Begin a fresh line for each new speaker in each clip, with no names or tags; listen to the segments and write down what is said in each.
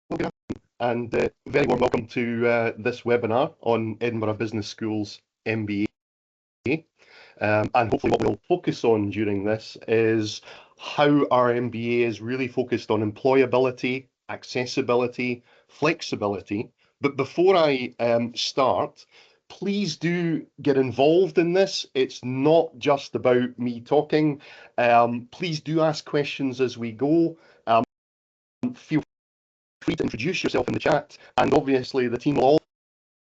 Well, good afternoon, and very warm welcome to this webinar on Edinburgh Business School's MBA. And hopefully what we'll focus on during this is how our MBA is really focused on employability, accessibility, flexibility. But before I start, please do get involved in this. It's not just about me talking. Please do ask questions as we go. Feel free to introduce yourself in the chat, and obviously the team will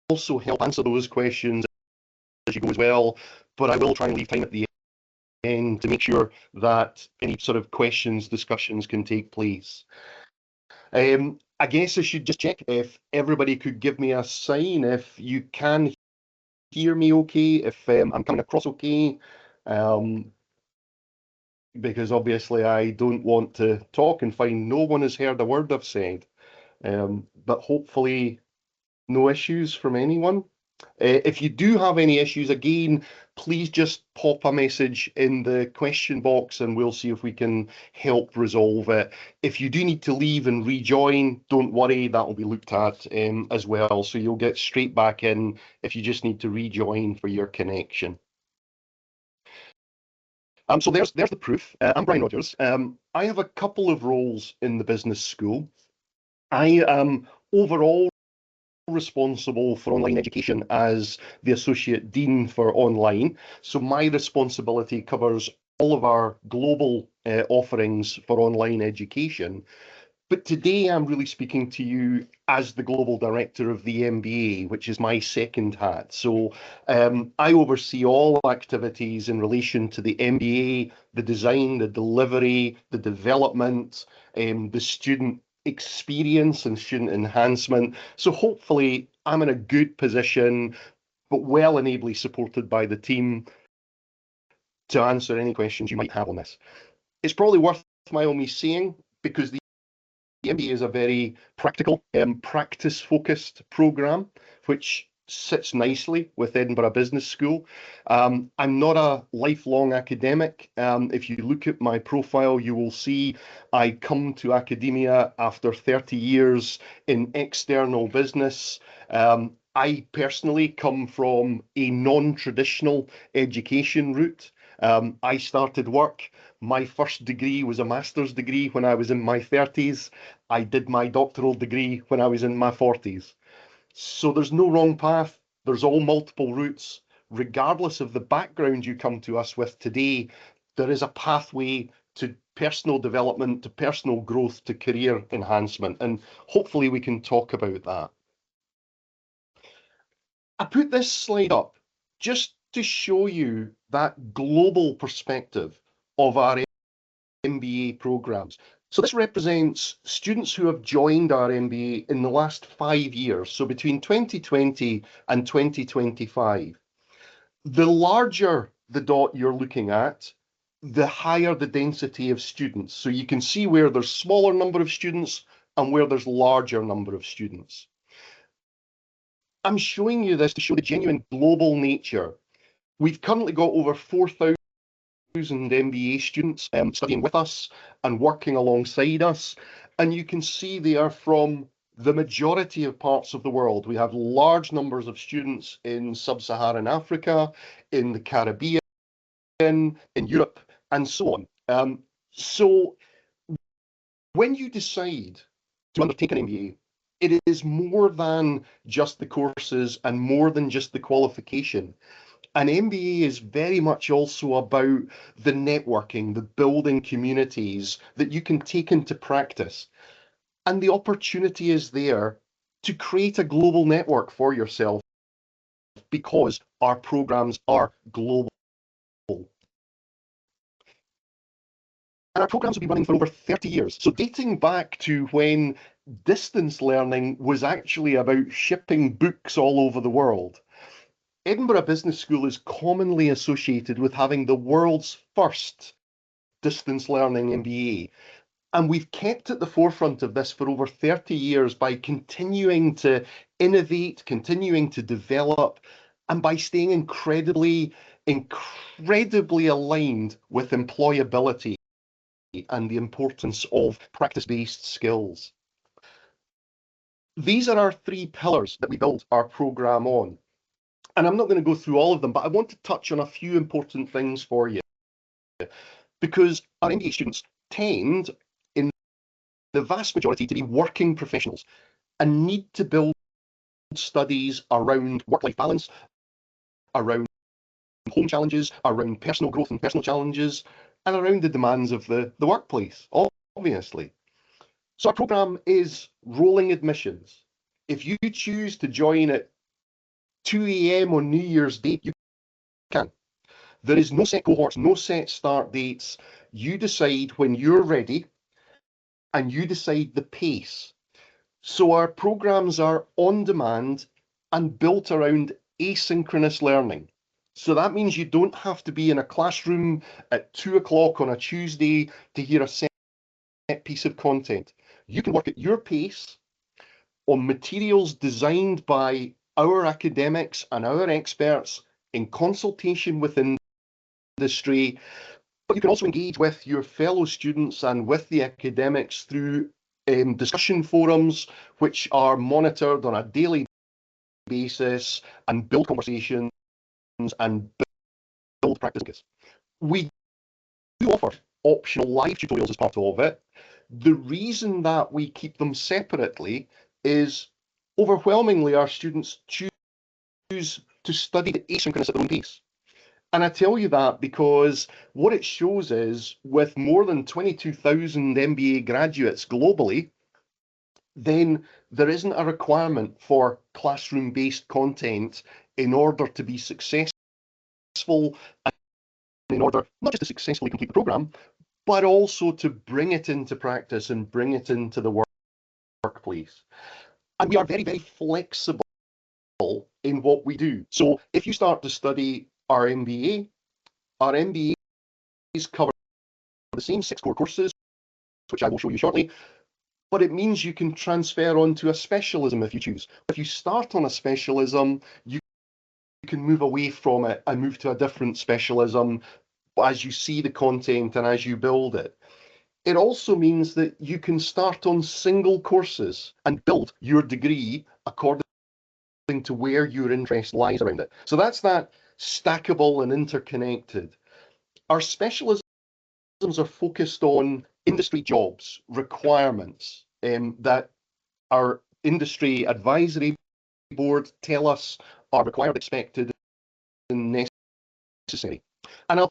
also help answer those questions as you go as well, but I will try and leave time at the end to make sure that any sort of questions, discussions can take place. I guess I should just check if everybody could give me a sign if you can hear me okay, if I'm coming across okay, because obviously I don't want to talk and find no one has heard a word I've said. But hopefully no issues from anyone. If you do have any issues, again, please just pop a message in the question box and we'll see if we can help resolve it. If you do need to leave and rejoin, don't worry, that will be looked at as well. So you'll get straight back in if you just need to rejoin for your connection. So there's the proof. I'm Bryan Rodgers. I have a couple of roles in the business school. I am overall responsible for online education as the Associate Dean for online. So my responsibility covers all of our global offerings for online education. But today I'm really speaking to you as the Global Director of the MBA, which is my second hat. So I oversee all activities in relation to the MBA, the design, the delivery, the development, the student experience and student enhancement. So hopefully I'm in a good position, but well and ably supported by the team to answer any questions you might have on this. It's probably worthwhile me saying, because the MBA is a very practical, practice-focused program, which sits nicely with Edinburgh Business School. I'm not a lifelong academic. If you look at my profile, you will see I come to academia after 30 years in external business. I personally come from a non-traditional education route. I started work. My first degree was a master's degree when I was in my 30s. I did my doctoral degree when I was in my 40s. So there's no wrong path. There's all multiple routes. Regardless of the background you come to us with today, there is a pathway to personal development, to personal growth, to career enhancement. And hopefully we can talk about that. I put this slide up just to show you that global perspective of our MBA programs. So this represents students who have joined our MBA in the last 5 years, so between 2020 and 2025. The larger the dot you're looking at, the higher the density of students. So you can see where there's smaller number of students and where there's larger number of students. I'm showing you this to show the genuine global nature. We've currently got over 4,000 MBA students studying with us and working alongside us. And you can see they are from the majority of parts of the world. We have large numbers of students in sub-Saharan Africa, in the Caribbean, in Europe, and so on. So when you decide to undertake an MBA, it is more than just the courses and more than just the qualification. An MBA is very much also about the networking, the building communities that you can take into practice. And the opportunity is there to create a global network for yourself because our programs are global. And our programs will be running for over 30 years. So dating back to when distance learning was actually about shipping books all over the world. Edinburgh Business School is commonly associated with having the world's first distance learning MBA. And we've kept at the forefront of this for over 30 years by continuing to innovate, continuing to develop, and by staying incredibly aligned with employability and the importance of practice-based skills. these are our three pillars that we build our program on. And I'm not going to go through all of them, but I want to touch on a few important things for you, because our MBA students tend, in the vast majority, to be working professionals and need to build studies around work-life balance, around home challenges, around personal growth and personal challenges, and around the demands of the workplace, obviously. So our program is rolling admissions. If you choose to join at 2 a.m. on New Year's Day, you can. There is no set cohorts, no set start dates. You decide when you're ready and you decide the pace. So our programs are on demand and built around asynchronous learning. So that means you don't have to be in a classroom at 2 o'clock on a Tuesday to hear a set piece of content. You can work at your pace on materials designed by our academics and our experts in consultation with industry, but you can also engage with your fellow students and with the academics through discussion forums, which are monitored on a daily basis and build conversations and build practices. We do offer optional live tutorials as part of it. The reason that we keep them separately is overwhelmingly our students choose to study the asynchronous at their own pace. And I tell you that because what it shows is, with more than 22,000 MBA graduates globally, then there isn't a requirement for classroom-based content in order to be successful, and in order not just to successfully complete the program, but also to bring it into practice and bring it into the workplace. And we are very, very flexible in what we do. So if you start to study our MBAs cover the same 6 core courses, which I will show you shortly, but it means you can transfer onto a specialism if you choose. If you start on a specialism, you can move away from it and move to a different specialism as you see the content and as you build it. It also means that you can start on single courses and build your degree according to where your interest lies around it. So that's that stackable and interconnected. Our specialisms are focused on industry jobs, requirements that our industry advisory board tell us are required, expected, and necessary. And I'll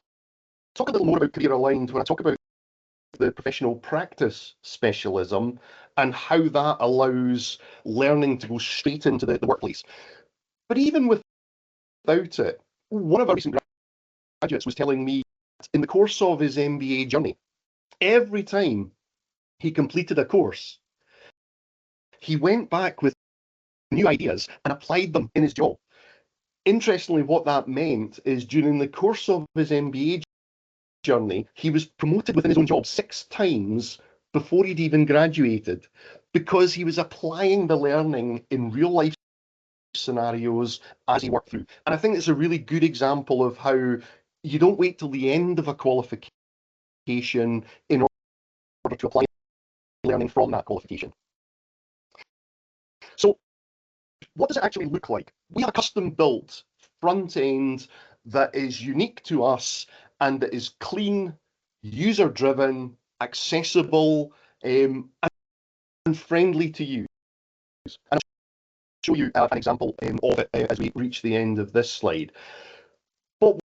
talk a little more about career aligned when I talk about the professional practice specialism and how that allows learning to go straight into the workplace. But even without it, one of our recent graduates was telling me in the course of his MBA journey, every time he completed a course, he went back with new ideas and applied them in his job. Interestingly, what that meant is during the course of his MBA journey, he was promoted within his own job 6 times before he'd even graduated, because he was applying the learning in real life scenarios as he worked through. And I think it's a really good example of how you don't wait till the end of a qualification in order to apply learning from that qualification. So what does it actually look like? We have a custom built front end that is unique to us and that is clean, user driven, accessible, and friendly to use. And I'll show you an example of it as we reach the end of this slide. But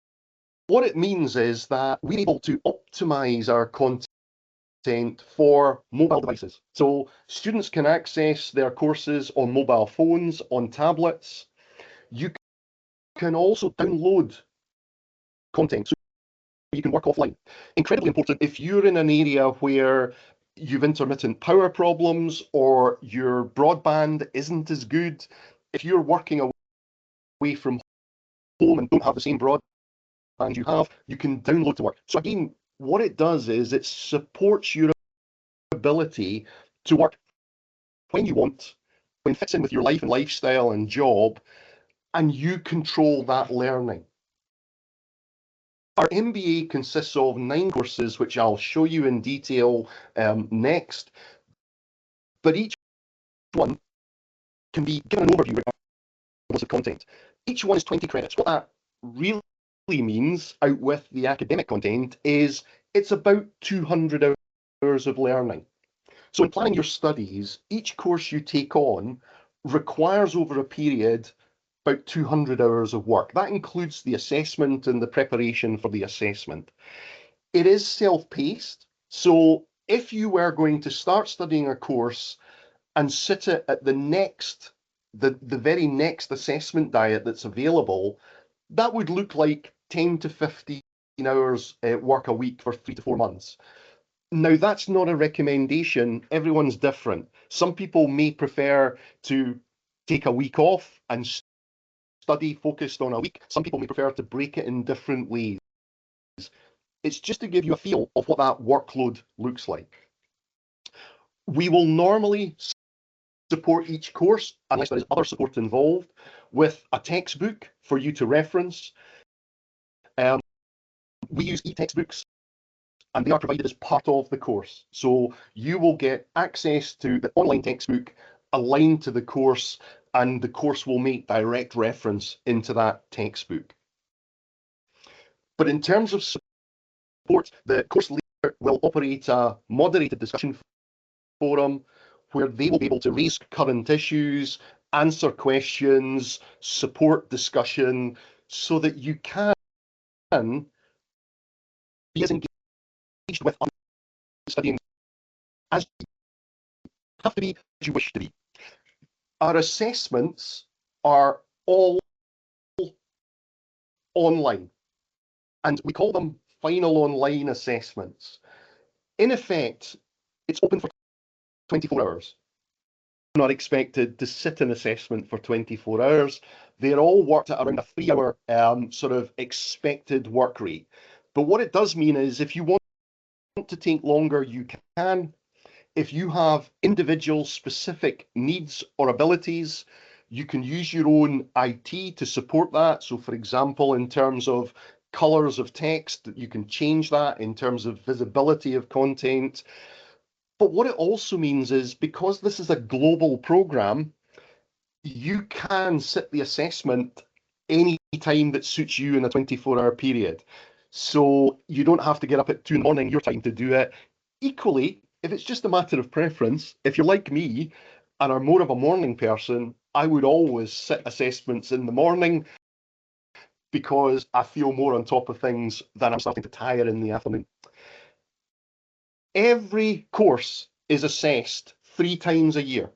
what it means is that we're able to optimize our content for mobile devices. So students can access their courses on mobile phones, on tablets. You can also download content so you can work offline. Incredibly important if you're in an area where you've intermittent power problems or your broadband isn't as good. If you're working away from home and don't have the same broadband you have, you can download to work. So again, what it does is it supports your ability to work when you want, when it fits in with your life and lifestyle and job, and you control that learning. Our MBA consists of 9 courses, which I'll show you in detail next, but each one can be given an overview regardless of content. Each one is 20 credits. What that really means, out with the academic content, is it's about 200 hours of learning. So in planning your studies, each course you take on requires over a period about 200 hours of work. That includes the assessment and the preparation for the assessment. It is self-paced, so if you were going to start studying a course and sit it at the very next assessment diet that's available, that would look like 10 to 15 hours work a week for 3 to 4 months. Now, that's not a recommendation. Everyone's different. Some people may prefer to take a week off and study focused on a week. Some people may prefer to break it in different ways. It's just to give you a feel of what that workload looks like. We will normally support each course, unless there is other support involved, with a textbook for you to reference. We use e-textbooks, and they are provided as part of the course. So you will get access to the online textbook aligned to the course, and the course will make direct reference into that textbook. But in terms of support, the course leader will operate a moderated discussion forum where they will be able to raise current issues, answer questions, support discussion, so that you can be as engaged with studying as you have to be, as you wish to be. Our assessments are all online, and we call them final online assessments. In effect, it's open for 24 hours. You're not expected to sit an assessment for 24 hours. They're all worked at around a 3-hour sort of expected work rate. But what it does mean is if you want to take longer, you can. If you have individual specific needs or abilities, you can use your own IT to support that. So for example, in terms of colors of text, you can change that in terms of visibility of content. But what it also means is because this is a global program, you can sit the assessment any time that suits you in a 24-hour period. So you don't have to get up at 2 in the morning your time to do it. Equally, if it's just a matter of preference, if you're like me and are more of a morning person, I would always sit assessments in the morning because I feel more on top of things than I'm starting to tire in the afternoon. Every course is assessed 3 times a year.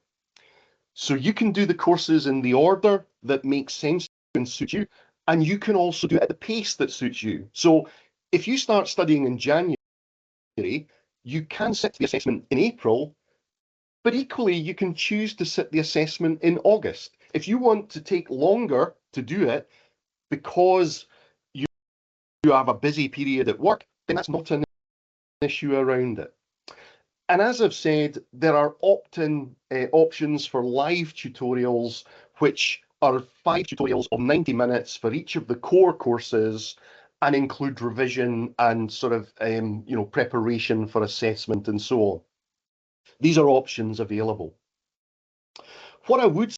So you can do the courses in the order that makes sense and suit you, and you can also do it at the pace that suits you. So if you start studying in January, you can sit the assessment in April, but equally you can choose to sit the assessment in August. If you want to take longer to do it because you have a busy period at work, then that's not an issue around it. And as I've said, there are opt-in options for live tutorials, which are 5 tutorials of 90 minutes for each of the core courses and include revision and sort of preparation for assessment and so on. These are options available. What I would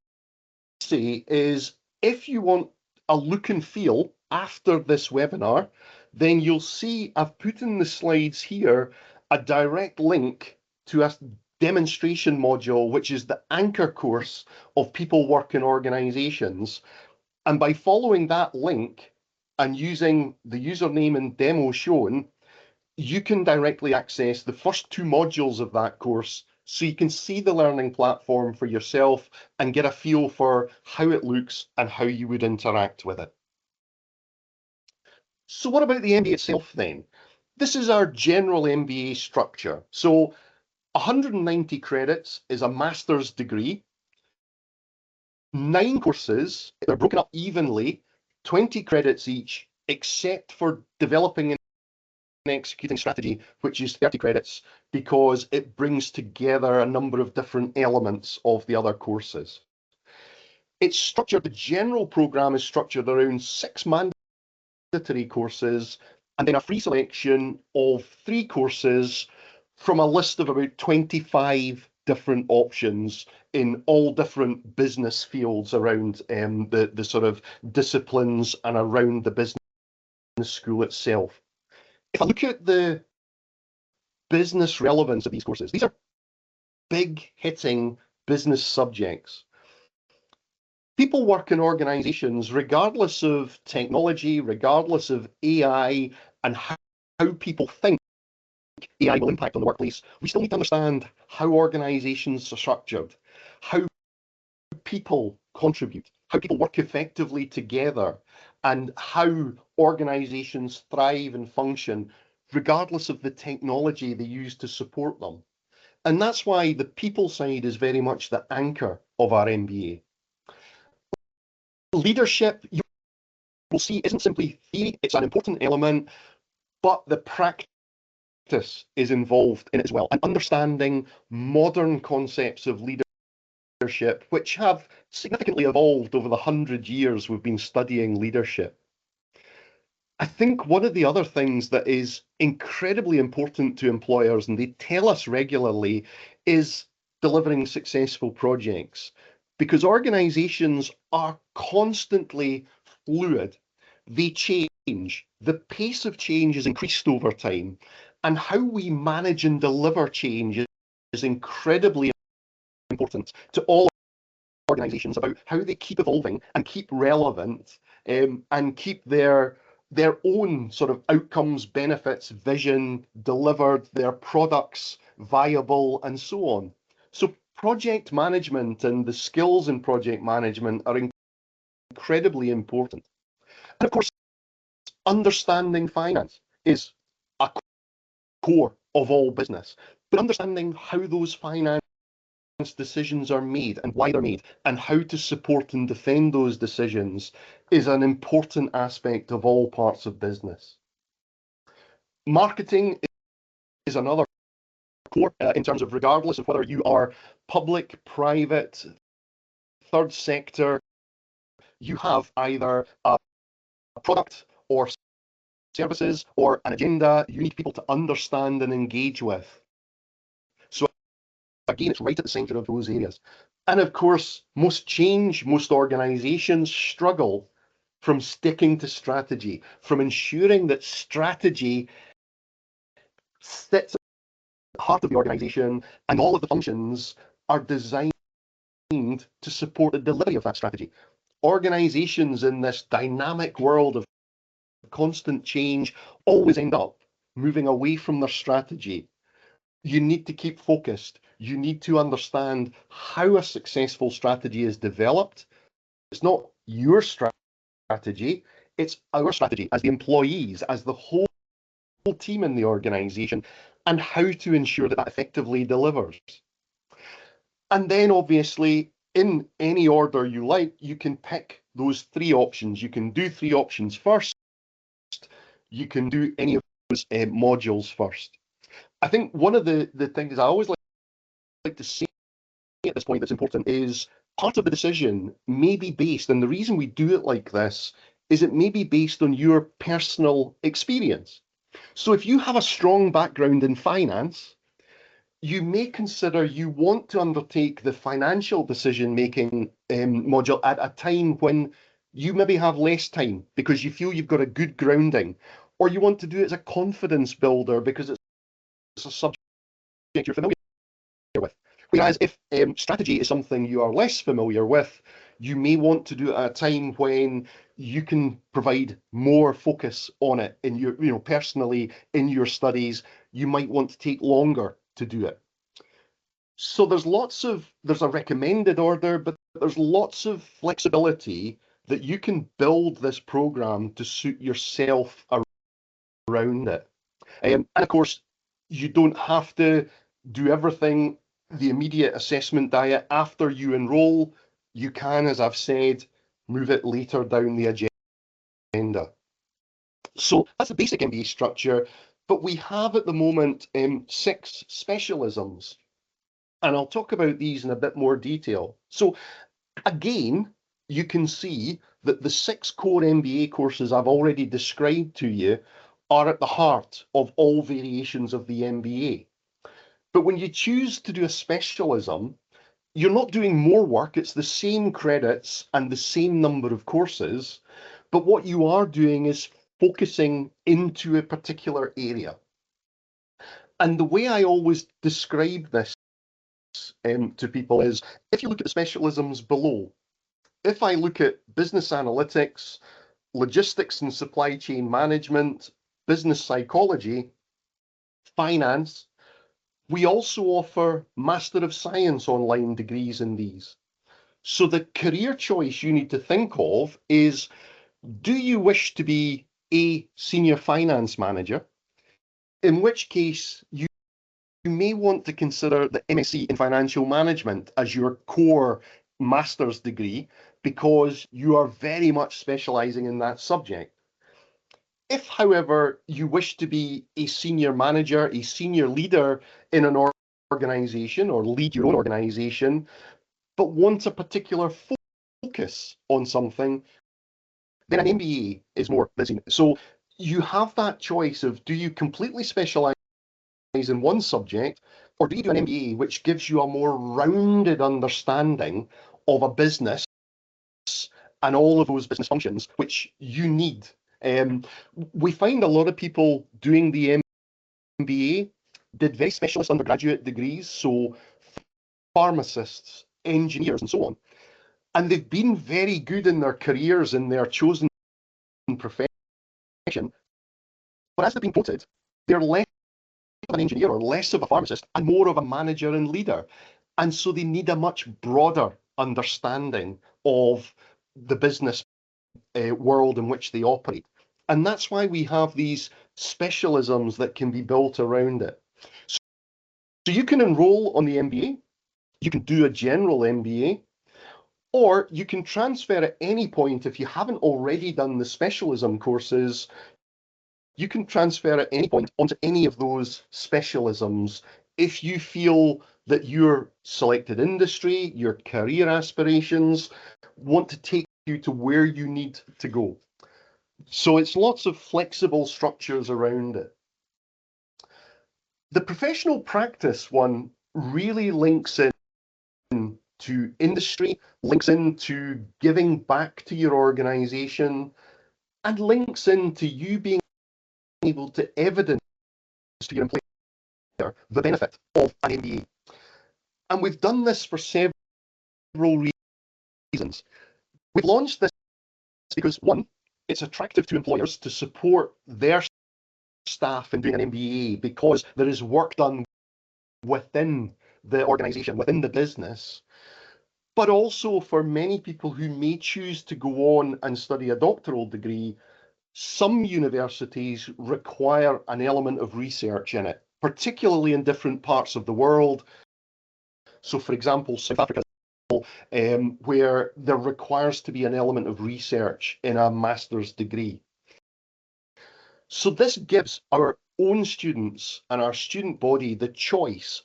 say is if you want a look and feel after this webinar, then you'll see I've put in the slides here a direct link to a demonstration module, which is the anchor course of People Work in Organizations. And by following that link and using the username and demo shown, you can directly access the first 2 modules of that course so you can see the learning platform for yourself and get a feel for how it looks and how you would interact with it. So what about the MBA itself then? This is our general MBA structure. So 190 credits is a master's degree. 9 courses, they're broken up evenly, 20 credits each, except for developing and executing strategy, which is 30 credits, because it brings together a number of different elements of the other courses. It's structured, the general program is structured around 6 mandatory courses, and then a free selection of 3 courses from a list of about 25 different options in all different business fields around the sort of disciplines and around the business school itself. If I look at the business relevance of these courses, these are big hitting business subjects. People work in organizations, regardless of technology, regardless of AI, and how people think AI will impact on the workplace. We still need to understand how organizations are structured, how people contribute, how people work effectively together, and how organizations thrive and function, regardless of the technology they use to support them. And that's why the people side is very much the anchor of our MBA. Leadership, you will see, isn't simply theory, it's an important element, but the practice is involved in it as well. And understanding modern concepts of leadership, which have significantly evolved over the 100 years we've been studying leadership. I think one of the other things that is incredibly important to employers, and they tell us regularly, is delivering successful projects, because organizations are constantly fluid. They change. The pace of change is increased over time, and how we manage and deliver change is incredibly important to all organizations, about how they keep evolving and keep relevant, and keep their own sort of outcomes, benefits, vision delivered, their products viable, and so on. So project management and the skills in project management are incredibly important. And of course, understanding finance is a core of all business, but understanding how those finance decisions are made and why they're made, and how to support and defend those decisions, is an important aspect of all parts of business. Marketing is another core, in terms of, regardless of whether you are public, private, third sector, you have either a product or services or an agenda you need people to understand and engage with. So again, it's right at the center of those areas. And of course, most organizations struggle from sticking to strategy, from ensuring that strategy sits at the heart of the organization and all of the functions are designed to support the delivery of that strategy. Organizations in this dynamic world of constant change always end up moving away from their strategy. You need to keep focused. You need to understand how a successful strategy is developed. It's not your strategy, it's our strategy as the employees, as the whole team in the organization, and how to ensure that that effectively delivers. And then obviously, in any order you like, you can pick those three options. You can do three options first. You can do any of those modules first. I think one of the things I always like to say at this point that's important is part of the decision may be based, and the reason we do it like this is it may be based on your personal experience. So if you have a strong background in finance, you may consider you want to undertake the financial decision-making module at a time when you maybe have less time because you feel you've got a good grounding, or you want to do it as a confidence builder because it's a subject you're familiar with. Whereas if strategy is something you are less familiar with, you may want to do it at a time when you can provide more focus on it in your, personally in your studies. You might want to take longer to do it. So there's a recommended order, but there's lots of flexibility that you can build this program to suit yourself around it. And of course, you don't have to do everything the immediate assessment diet after you enroll. You can, as I've said, move it later down the agenda. So that's the basic MBA structure, but we have at the moment 6 specialisms, and I'll talk about these in a bit more detail. So again, you can see that the 6 core MBA courses I've already described to you are at the heart of all variations of the MBA. But when you choose to do a specialism, you're not doing more work. It's the same credits and the same number of courses. But what you are doing is focusing into a particular area. And the way I always describe this to people is, if you look at the specialisms below, if I look at business analytics, logistics and supply chain management, business psychology, finance, we also offer Master of Science online degrees in these. So the career choice you need to think of is, do you wish to be a senior finance manager? In which case, you may want to consider the MSc in Financial Management as your core master's degree, because you are very much specialising in that subject. If, however, you wish to be a senior manager, a senior leader in an organisation, or lead your own organisation, but want a particular focus on something, then an MBA is more busy. So you have that choice of, do you completely specialise in one subject, or do you do an MBA which gives you a more rounded understanding of a business and all of those business functions which you need? We find a lot of people doing the MBA did very specialist undergraduate degrees, so pharmacists, engineers, and so on. And they've been very good in their careers in their chosen profession, but as they've been quoted, they're less of an engineer or less of a pharmacist and more of a manager and leader. And so they need a much broader understanding of the business world in which they operate. And that's why we have these specialisms that can be built around it. So you can enroll on the MBA, you can do a general MBA, or you can transfer at any point. If you haven't already done the specialism courses, you can transfer at any point onto any of those specialisms if you feel that your selected industry, your career aspirations want to take you to where you need to go. So it's lots of flexible structures around it. The professional practice one really links in to industry, links into giving back to your organization, and links into you being able to evidence to your employer the benefit of an MBA. And we've done this for several reasons. We've launched this because, one, it's attractive to employers to support their staff in doing an MBA because there is work done within the organization, within the business, but also for many people who may choose to go on and study a doctoral degree. Some universities require an element of research in it, particularly in different parts of the world. So, for example, South Africa, where there requires to be an element of research in a master's degree. So this gives our own students and our student body the choice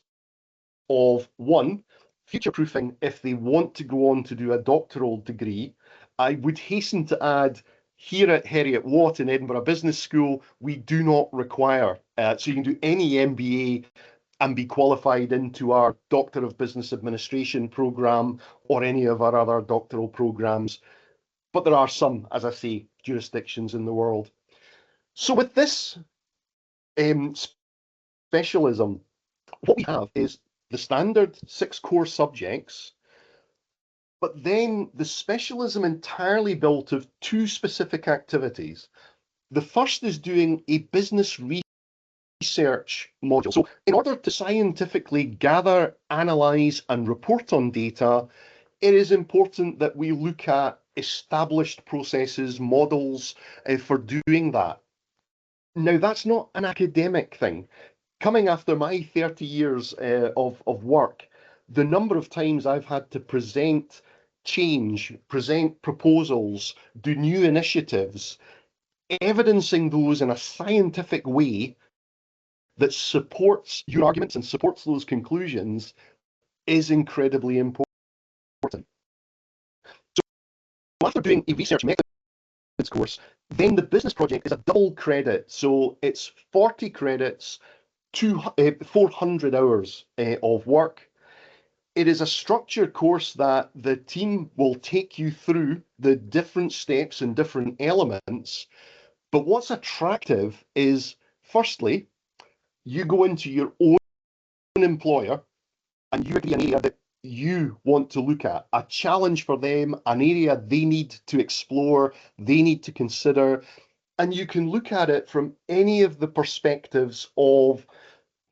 of, one, future-proofing if they want to go on to do a doctoral degree. I would hasten to add, here at Heriot-Watt in Edinburgh Business School, we do not require, so you can do any MBA and be qualified into our Doctor of Business Administration programme or any of our other doctoral programmes. But there are some, as I say, jurisdictions in the world. So with this specialism, what we have is the standard 6 core subjects, but then the specialism entirely built of 2 specific activities. The first is doing a business research module. So in order to scientifically gather, analyse and report on data, it is important that we look at established processes, models for doing that. Now, that's not an academic thing. Coming after my 30 years of work, the number of times I've had to present change, present proposals, do new initiatives, evidencing those in a scientific way that supports your arguments and supports those conclusions is incredibly important. So after doing a research methods course, then the business project is a double credit. So it's 40 credits 400 hours of work. It is a structured course that the team will take you through the different steps and different elements. But what's attractive is, firstly, you go into your own employer and you agree an area that you want to look at, a challenge for them, an area they need to explore, they need to consider, and you can look at it from any of the perspectives of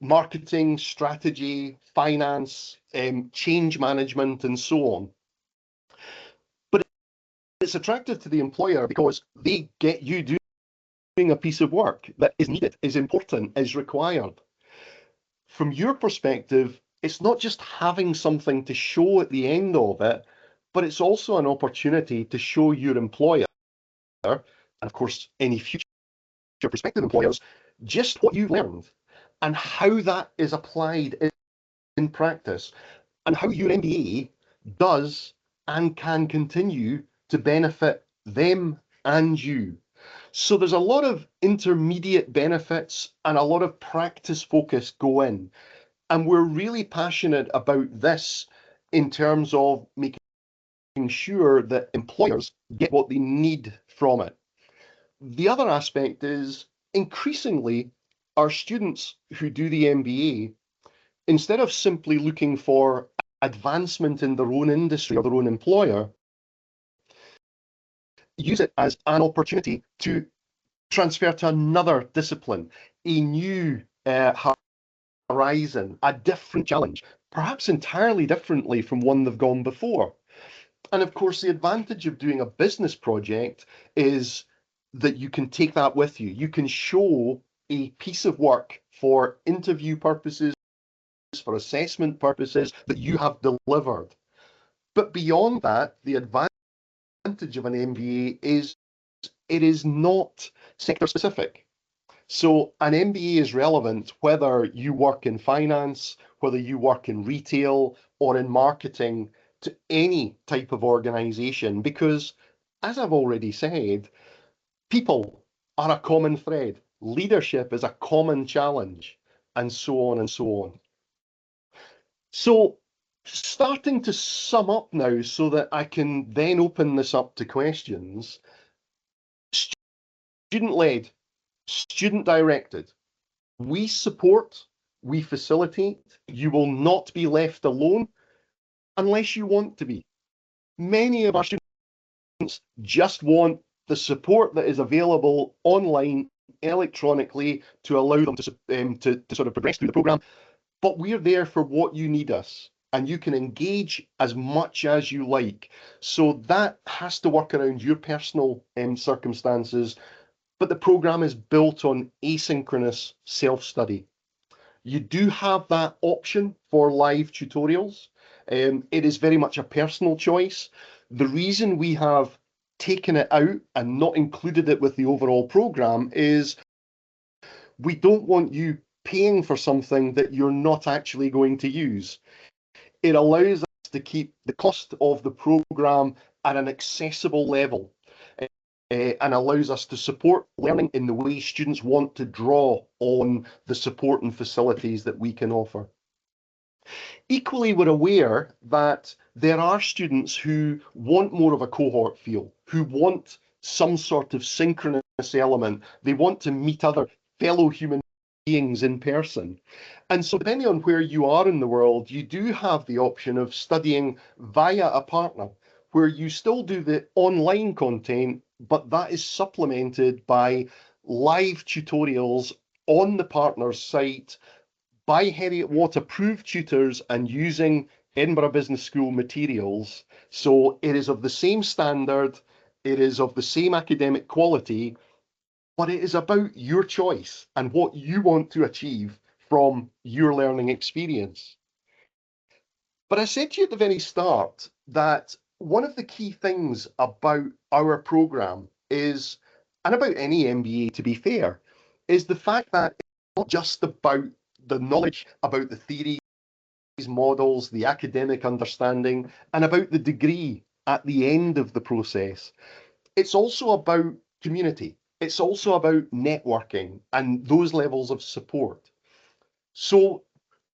marketing, strategy, finance, change management, and so on. But it's attractive to the employer because they get you doing a piece of work that is needed, is important, is required. From your perspective, it's not just having something to show at the end of it, but it's also an opportunity to show your employer, and of course, any future prospective employers, just what you've learned and how that is applied in practice and how your MBA does and can continue to benefit them and you. So there's a lot of intermediate benefits and a lot of practice focus go in. And we're really passionate about this in terms of making sure that employers get what they need from it. The other aspect is increasingly our students who do the MBA, instead of simply looking for advancement in their own industry or their own employer, use it as an opportunity to transfer to another discipline, a new horizon, a different challenge, perhaps entirely differently from one they've gone before. And of course, the advantage of doing a business project is that you can take that with you. You can show a piece of work for interview purposes, for assessment purposes that you have delivered. But beyond that, the advantage of an MBA is it is not sector specific. So an MBA is relevant whether you work in finance, whether you work in retail or in marketing, to any type of organization, because as I've already said, people are a common thread. Leadership is a common challenge, and so on and so on. So starting to sum up now so that I can then open this up to questions. Student-led, student-directed. We support, we facilitate. You will not be left alone unless you want to be. Many of our students just want the support that is available online, electronically, to allow them to sort of progress through the program. But we're there for what you need us, and you can engage as much as you like. So that has to work around your personal circumstances. But the program is built on asynchronous self-study. You do have that option for live tutorials. It is very much a personal choice. The reason we have taken it out and not included it with the overall program is we don't want you paying for something that you're not actually going to use. It allows us to keep the cost of the program at an accessible level, and allows us to support learning in the way students want to draw on the support and facilities that we can offer. Equally, we're aware that there are students who want more of a cohort feel, who want some sort of synchronous element. They want to meet other fellow human beings in person. And so depending on where you are in the world, you do have the option of studying via a partner, where you still do the online content, but that is supplemented by live tutorials on the partner's site by Heriot-Watt approved tutors and using Edinburgh Business School materials. So it is of the same standard, it is of the same academic quality, but it is about your choice and what you want to achieve from your learning experience. But I said to you at the very start that one of the key things about our program is, and about any MBA to be fair, is the fact that it's not just about the knowledge, about the theories, models, the academic understanding, and about the degree at the end of the process. It's also about community. It's also about networking and those levels of support. So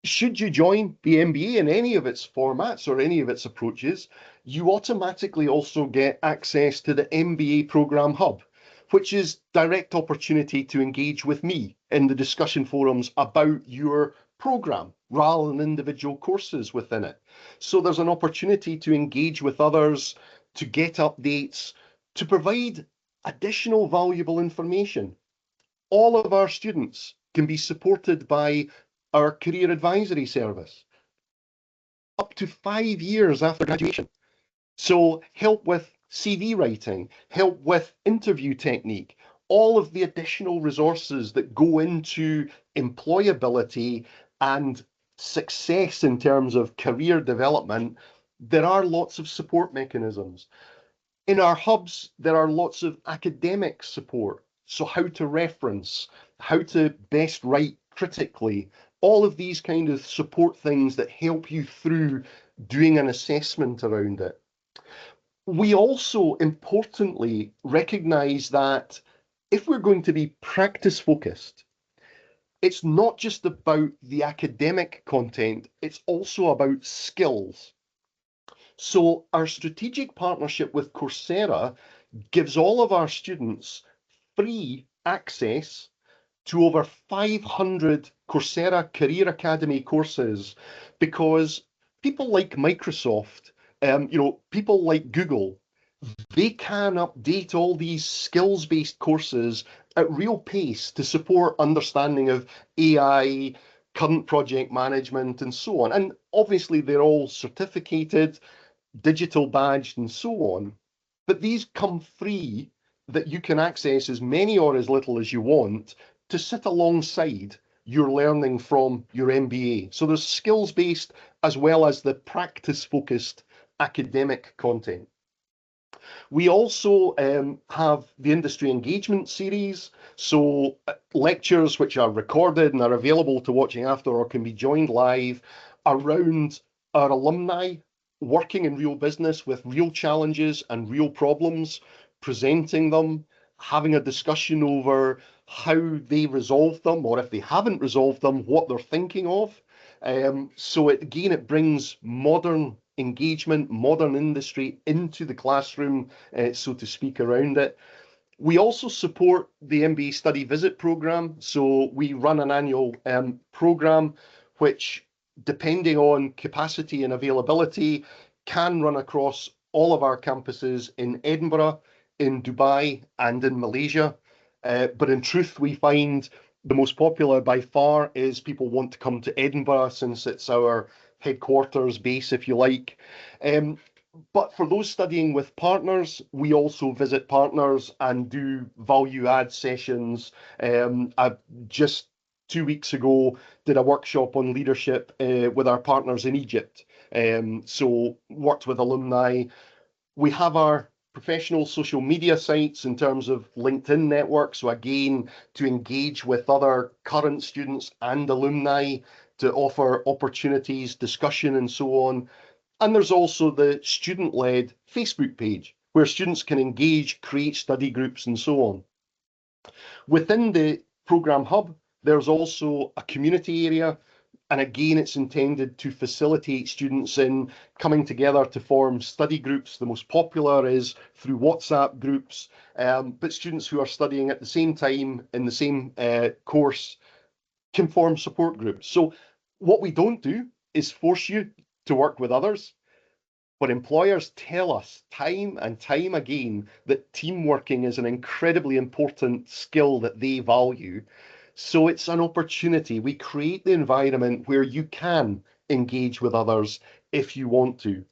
should you join the MBA in any of its formats or any of its approaches, you automatically also get access to the MBA Programme Hub, which is direct opportunity to engage with me in the discussion forums about your programme rather than individual courses within it. So there's an opportunity to engage with others, to get updates, to provide additional valuable information. All of our students can be supported by our career advisory service up to 5 years after graduation. So help with CV writing, help with interview technique, all of the additional resources that go into employability and success in terms of career development. There are lots of support mechanisms. In our hubs, there are lots of academic support. So how to reference, how to best write critically, all of these kind of support things that help you through doing an assessment around it. We also importantly recognize that if we're going to be practice focused, it's not just about the academic content, it's also about skills. So our strategic partnership with Coursera gives all of our students free access to over 500 Coursera Career Academy courses, because people like Microsoft, people like Google, they can update all these skills-based courses at real pace to support understanding of AI, current project management, and so on. And obviously, they're all certificated, digital badged, and so on. But these come free, that you can access as many or as little as you want to sit alongside your learning from your MBA. So there's skills-based as well as the practice-focused academic content. We also have the industry engagement series, so lectures which are recorded and are available to watching after or can be joined live around our alumni working in real business with real challenges and real problems, presenting them, having a discussion over how they resolve them, or if they haven't resolved them, what they're thinking of. So it brings modern engagement, modern industry into the classroom, so to speak, around it. We also support the MBA study visit program. So we run an annual program, which, depending on capacity and availability, can run across all of our campuses in Edinburgh, in Dubai, and in Malaysia. But in truth, we find the most popular by far is people want to come to Edinburgh, since it's our headquarters base, if you like. But for those studying with partners, we also visit partners and do value add sessions. I just 2 weeks ago did a workshop on leadership with our partners in Egypt. So worked with alumni. We have our professional social media sites in terms of LinkedIn network. So again, to engage with other current students and alumni, to offer opportunities, discussion, and so on. And there's also the student-led Facebook page where students can engage, create study groups, and so on. Within the program hub, there's also a community area. And again, it's intended to facilitate students in coming together to form study groups. The most popular is through WhatsApp groups, but students who are studying at the same time in the same course can form support groups. So what we don't do is force you to work with others. But employers tell us time and time again that team working is an incredibly important skill that they value. So it's an opportunity. We create the environment where you can engage with others if you want to.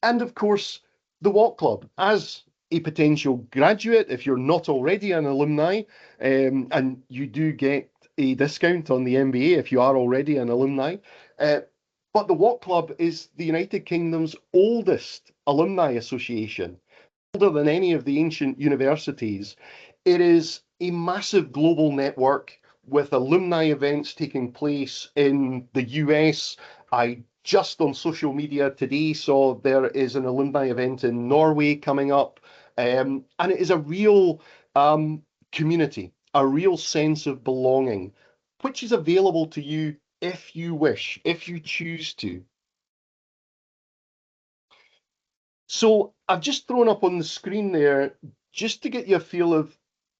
And of course, the Watt Club. As a potential graduate, if you're not already an alumni, and you do get a discount on the MBA if you are already an alumni, but the Watt Club is the United Kingdom's oldest alumni association, older than any of the ancient universities. It is a massive global network with alumni events taking place in the US. I just on social media today saw there is an alumni event in Norway coming up. And it is a real community, a real sense of belonging, which is available to you if you wish, if you choose to. So I've just thrown up on the screen there just to get you a feel of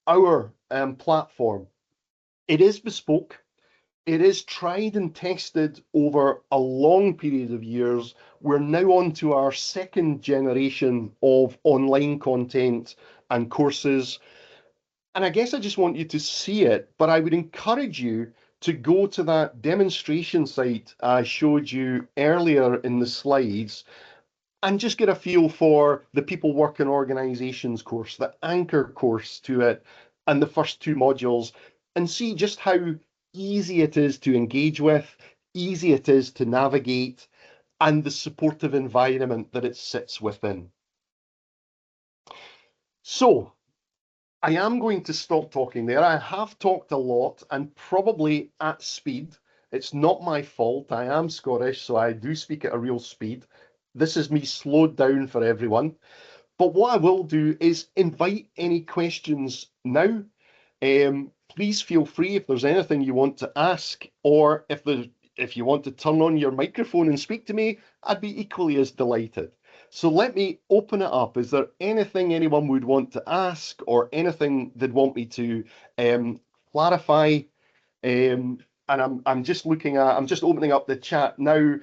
our platform. It is bespoke. It is tried and tested over a long period of years. We're now on to our second generation of online content and courses. And I guess I just want you to see it, but I would encourage you to go to that demonstration site I showed you earlier in the slides and just get a feel for the People Work in Organizations course, the anchor course to it, and the first two modules, and see just how easy it is to engage with, easy it is to navigate, and the supportive environment that it sits within. So, I am going to stop talking there. I have talked a lot and probably at speed. It's not my fault. I am Scottish, so I do speak at a real speed. This is me slowed down for everyone. But what I will do is invite any questions now. Please feel free if there's anything you want to ask, or if you want to turn on your microphone and speak to me, I'd be equally as delighted. So let me open it up. Is there anything anyone would want to ask, or anything they'd want me to clarify? And I'm just I'm just opening up the chat now.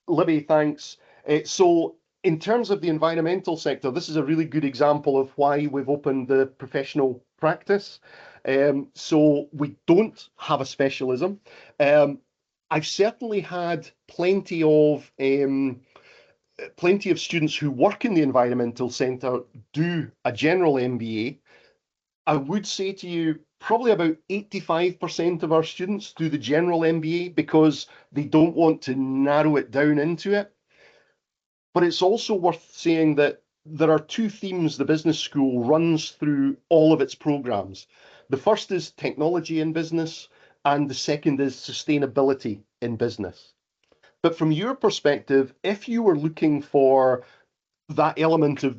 Libby, thanks. So in terms of the environmental sector, this is a really good example of why we've opened the professional practice. So we don't have a specialism. I've certainly had plenty of students who work in the environmental centre do a general MBA. I would say to you, probably about 85% of our students do the general MBA because they don't want to narrow it down into it. But it's also worth saying that there are two themes the business school runs through all of its programs. The first is technology in business, and the second is sustainability in business. But from your perspective, if you were looking for that element of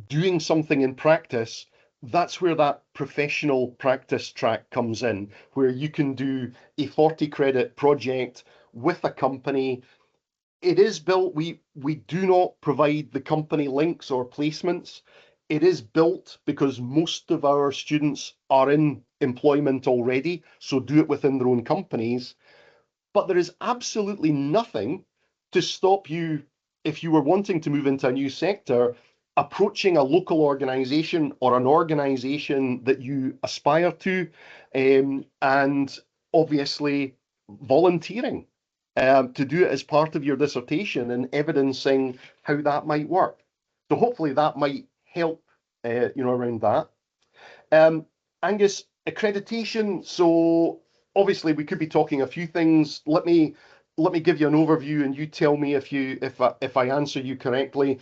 doing something in practice, that's where that professional practice track comes in, where you can do a 40 credit project with a company. It is built, we do not provide the company links or placements. It is built because most of our students are in employment already, so do it within their own companies. But there is absolutely nothing to stop you, if you were wanting to move into a new sector, approaching a local organization or an organization that you aspire to, and obviously volunteering to do it as part of your dissertation and evidencing how that might work. So hopefully that might help, around that. Angus, accreditation. So obviously we could be talking a few things. Let me give you an overview, and you tell me if I answer you correctly.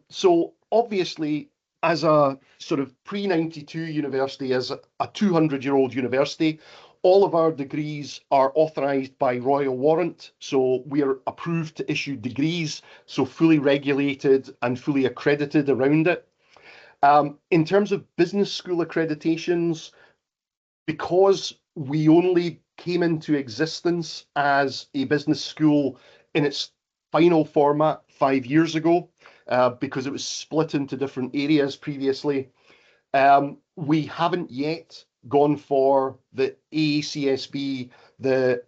So obviously, as a sort of pre-92 university, as a 200-year-old university, all of our degrees are authorised by royal warrant. So we are approved to issue degrees, so fully regulated and fully accredited around it. In terms of business school accreditations, because we only came into existence as a business school in its final format 5 years ago, because it was split into different areas previously, we haven't yet gone for the AACSB, the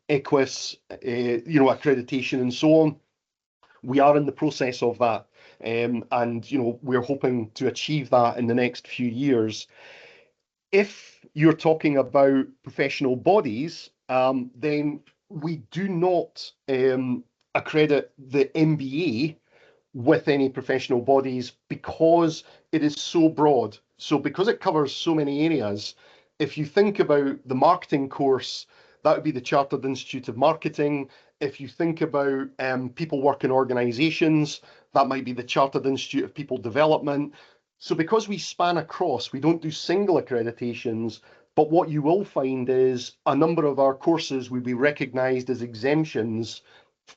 EQUIS, accreditation and so on. We are in the process of that. And we're hoping to achieve that in the next few years. If you're talking about professional bodies, then we do not accredit the MBA with any professional bodies because it is so broad. So because it covers so many areas, if you think about the marketing course, that would be the Chartered Institute of Marketing. If you think about people work in organizations, that might be the Chartered Institute of People Development. So because we span across, we don't do single accreditations, but what you will find is a number of our courses will be recognised as exemptions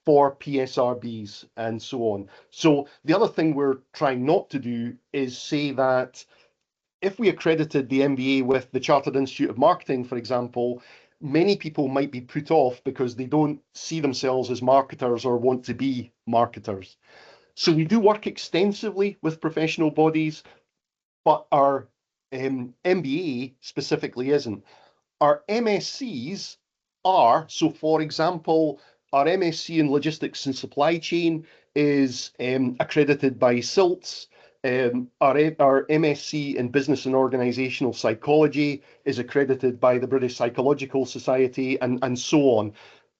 for PSRBs and so on. So the other thing we're trying not to do is say that if we accredited the MBA with the Chartered Institute of Marketing, for example, many people might be put off because they don't see themselves as marketers or want to be marketers. So we do work extensively with professional bodies, but our MBA specifically isn't. Our MSCs are, so for example, our MSc in Logistics and Supply Chain is accredited by SILTS. Our MSc in Business and Organisational Psychology is accredited by the British Psychological Society, and so on,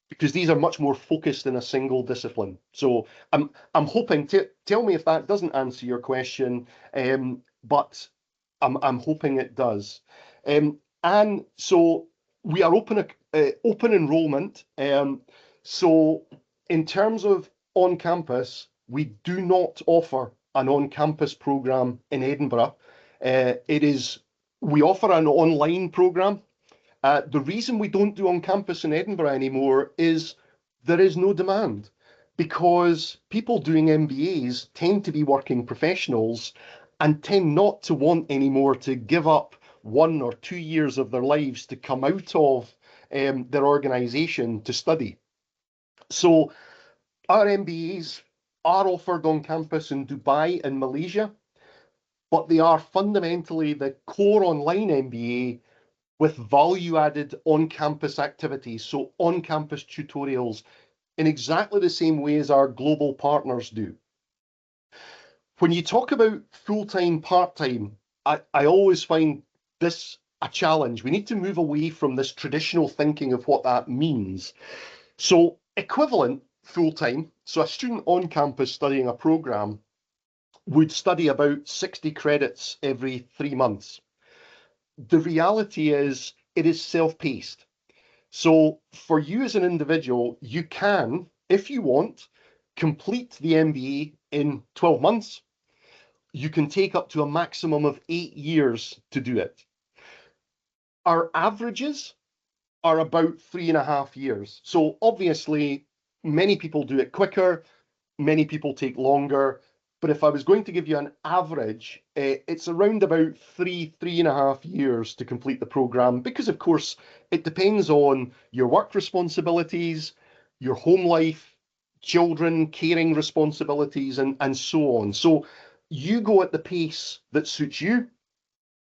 because these are much more focused in a single discipline. So I'm hoping to tell me if that doesn't answer your question, but I'm hoping it does. And so we are open enrollment. So in terms of on campus, we do not offer an on campus program in Edinburgh. It is We offer an online program. The reason we don't do on campus in Edinburgh anymore is there is no demand, because people doing MBAs tend to be working professionals and tend not to want anymore to give up 1 or 2 years of their lives to come out of their organisation to study. So our MBAs are offered on campus in Dubai and Malaysia, but they are fundamentally the core online MBA with value-added on-campus activities, so on-campus tutorials, in exactly the same way as our global partners do. When you talk about full-time, part-time, I always find this a challenge. We need to move away from this traditional thinking of what that means. So equivalent full-time, so a student on campus studying a program would study about 60 credits every 3 months. The reality is it is self-paced. So for you as an individual, you can, if you want, complete the MBA in 12 months. You can take up to a maximum of 8 years to do it. Our averages are about 3.5 years. So obviously, many people do it quicker, many people take longer. But if I was going to give you an average, it's around about 3.5 years to complete the program, because of course it depends on your work responsibilities, your home life, children, caring responsibilities, and so on. So you go at the pace that suits you.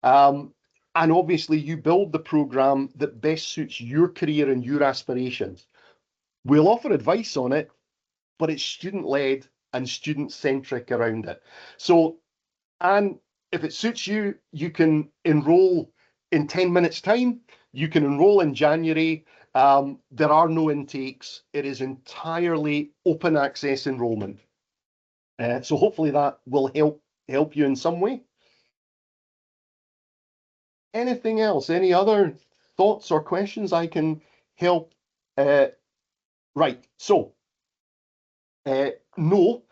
And obviously you build the program that best suits your career and your aspirations. We'll offer advice on it, but it's student-led and student-centric around it. So, and if it suits you, you can enroll in 10 minutes time. You can enroll in January. There are no intakes. It is entirely open access enrollment. So hopefully that will help you in some way. Anything else? Any other thoughts or questions I can help? Right. So no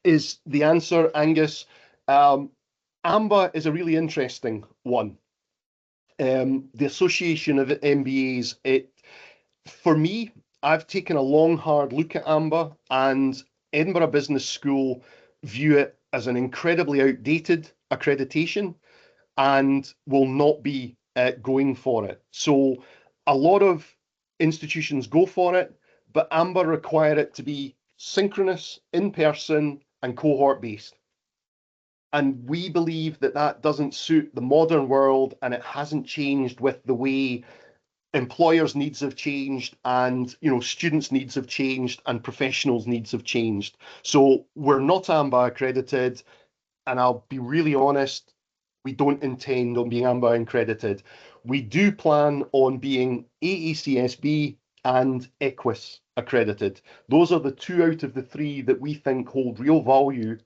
is the answer, Angus. AMBA is a really interesting one. The Association of MBAs, for me, I've taken a long, hard look at AMBA, and Edinburgh Business School view it as an incredibly outdated accreditation and will not be going for it. So a lot of institutions go for it, but AMBA require it to be synchronous, in person, and cohort based. And we believe that that doesn't suit the modern world, and it hasn't changed with the way employers' needs have changed, and students' needs have changed, and professionals' needs have changed. So we're not AMBA accredited, and I'll be really honest, we don't intend on being AMBA accredited. We do plan on being AECSB and EQUIS accredited. Those are the two out of the three that we think hold real value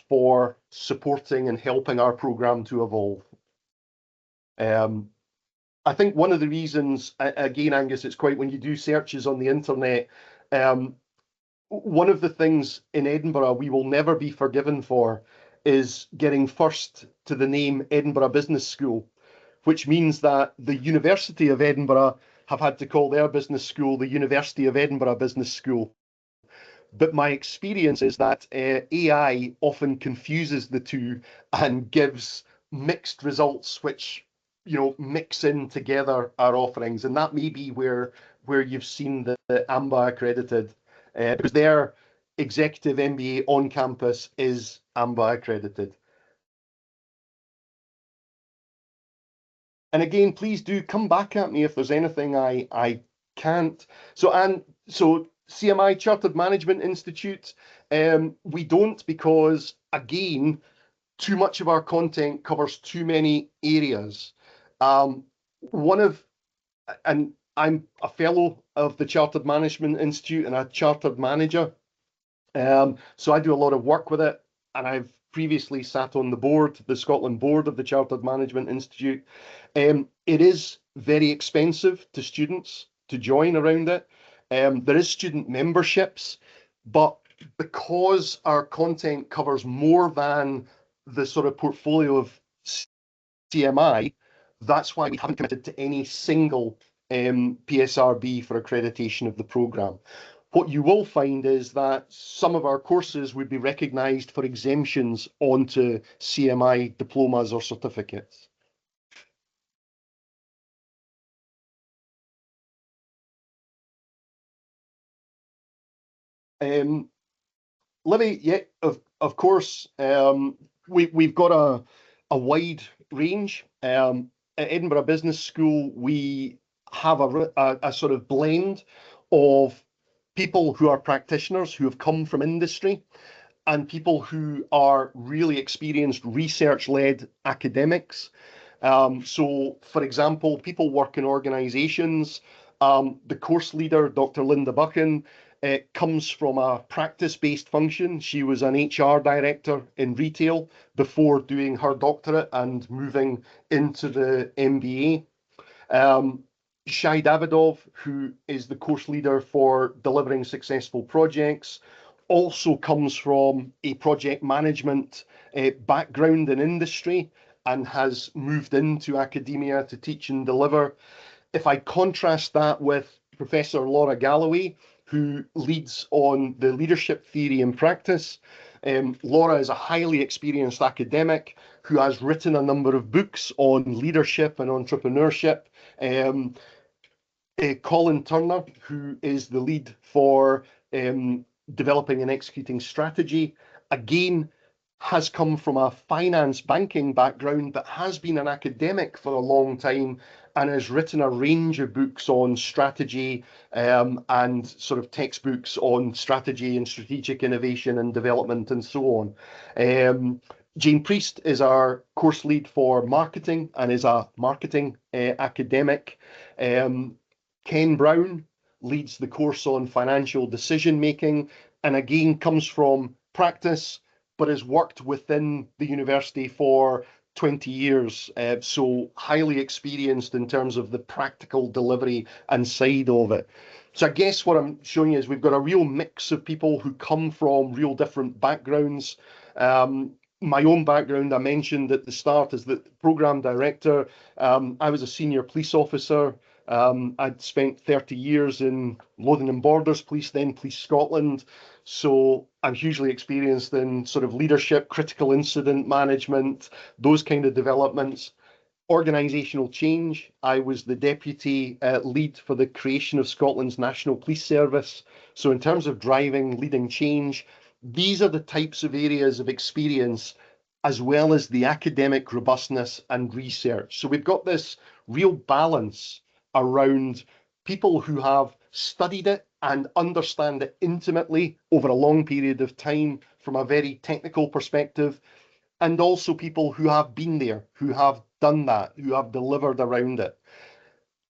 for supporting and helping our program to evolve. I think one of the reasons, again, Angus, it's quite when you do searches on the internet, one of the things in Edinburgh we will never be forgiven for is getting first to the name Edinburgh Business School, which means that the University of Edinburgh have had to call their business school the University of Edinburgh Business School. But my experience is that AI often confuses the two and gives mixed results, which mixing together our offerings, and that may be where you've seen the AMBA accredited, because their executive MBA on campus is AMBA accredited. And again, please do come back at me if there's anything I can't. So CMI Chartered Management Institute, we don't, because again, too much of our content covers too many areas. One of and I'm a fellow of the Chartered Management Institute and a chartered manager. So I do a lot of work with it, and I've previously sat on the board, the Scotland board of the Chartered Management Institute. It is very expensive to students to join around it. There is student memberships, but because our content covers more than the sort of portfolio of CMI, that's why we haven't committed to any single PSRB for accreditation of the programme. What you will find is that some of our courses would be recognised for exemptions onto CMI diplomas or certificates. Libby, yeah, of course. We've got a wide range. At Edinburgh Business School, we have a sort of blend of people who are practitioners who have come from industry and people who are really experienced research-led academics. So, for example, people work in organizations. The course leader, Dr. Linda Buchan, comes from a practice-based function. She was an HR director in retail before doing her doctorate and moving into the MBA. Shai Davidov, who is the course leader for delivering successful projects, also comes from a project management background in industry and has moved into academia to teach and deliver. If I contrast that with Professor Laura Galloway, who leads on the leadership theory and practice, Laura is a highly experienced academic who has written a number of books on leadership and entrepreneurship. Colin Turner, who is the lead for developing and executing strategy, again, has come from a finance banking background, but has been an academic for a long time and has written a range of books on strategy and sort of textbooks on strategy and strategic innovation and development and so on. Jane Priest is our course lead for marketing and is a marketing academic. Ken Brown leads the course on financial decision making and again comes from practice but has worked within the university for 20 years, so highly experienced in terms of the practical delivery and side of it. So I guess what I'm showing you is we've got a real mix of people who come from real different backgrounds. My own background, I mentioned at the start, as the program director. I was a senior police officer. I'd spent 30 years in Lothian and Borders Police, then Police Scotland. So I'm hugely experienced in sort of leadership, critical incident management, those kind of developments. Organisational change. I was the deputy lead for the creation of Scotland's National Police Service. So in terms of driving, leading change, these are the types of areas of experience as well as the academic robustness and research. So we've got this real balance around people who have studied it and understand it intimately over a long period of time from a very technical perspective, and also people who have been there, who have done that, who have delivered around it.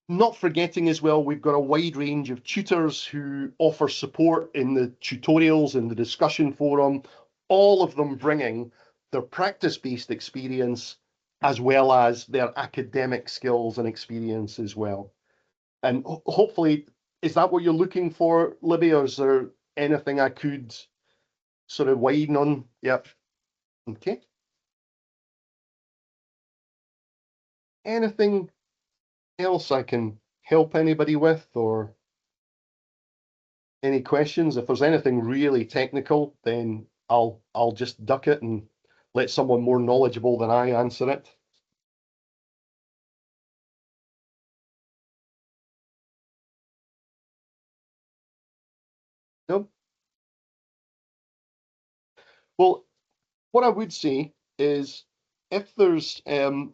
Not forgetting as well, we've got a wide range of tutors who offer support in the tutorials, in the discussion forum, all of them bringing their practice-based experience as well as their academic skills and experience as well. And hopefully, is that what you're looking for, Libby, or is there anything I could sort of widen on? Yep. Okay. Anything else I can help anybody with, or any questions? If there's anything really technical, then I'll just duck it and let someone more knowledgeable than I answer it. No. Well, what I would say is if there's no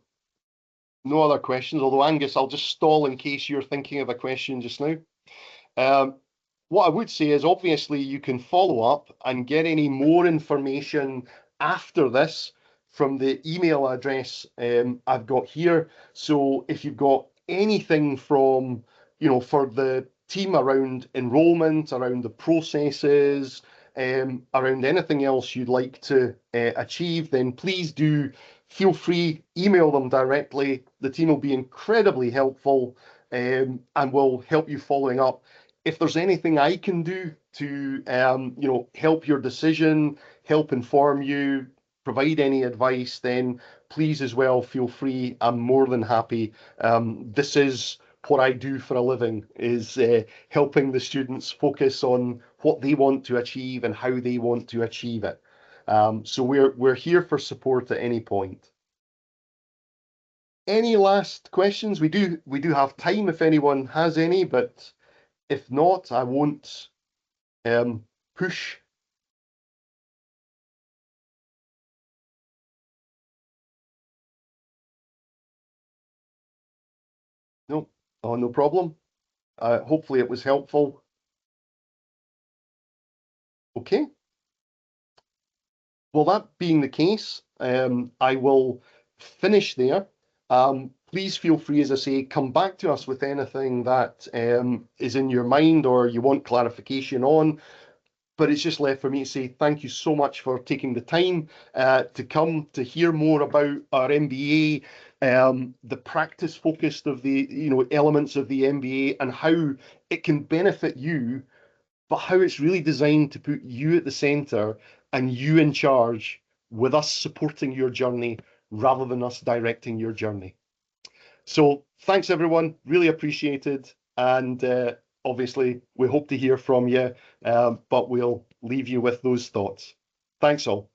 other questions, although Angus, I'll just stall in case you're thinking of a question just now. Um, what I would say is obviously you can follow up and get any more information after this from the email address I've got here. So if you've got anything from, for the team around enrollment, around the processes, around anything else you'd like to achieve, then please do feel free, email them directly. The team will be incredibly helpful and will help you following up. If there's anything I can do to, help your decision, help inform you, provide any advice, then please as well feel free. I'm more than happy. This is what I do for a living, is helping the students focus on what they want to achieve and how they want to achieve it. So we're here for support at any point. Any last questions? We do have time if anyone has any, but if not, I won't push. No, oh, no problem. Hopefully it was helpful. Okay. Well, that being the case, I will finish there. Please feel free, as I say, come back to us with anything that is in your mind or you want clarification on. But it's just left for me to say thank you so much for taking the time to come to hear more about our MBA, the practice focused of the elements of the MBA and how it can benefit you, but how it's really designed to put you at the centre and you in charge, with us supporting your journey rather than us directing your journey. So thanks everyone, really appreciated, and obviously we hope to hear from you, but we'll leave you with those thoughts. Thanks all.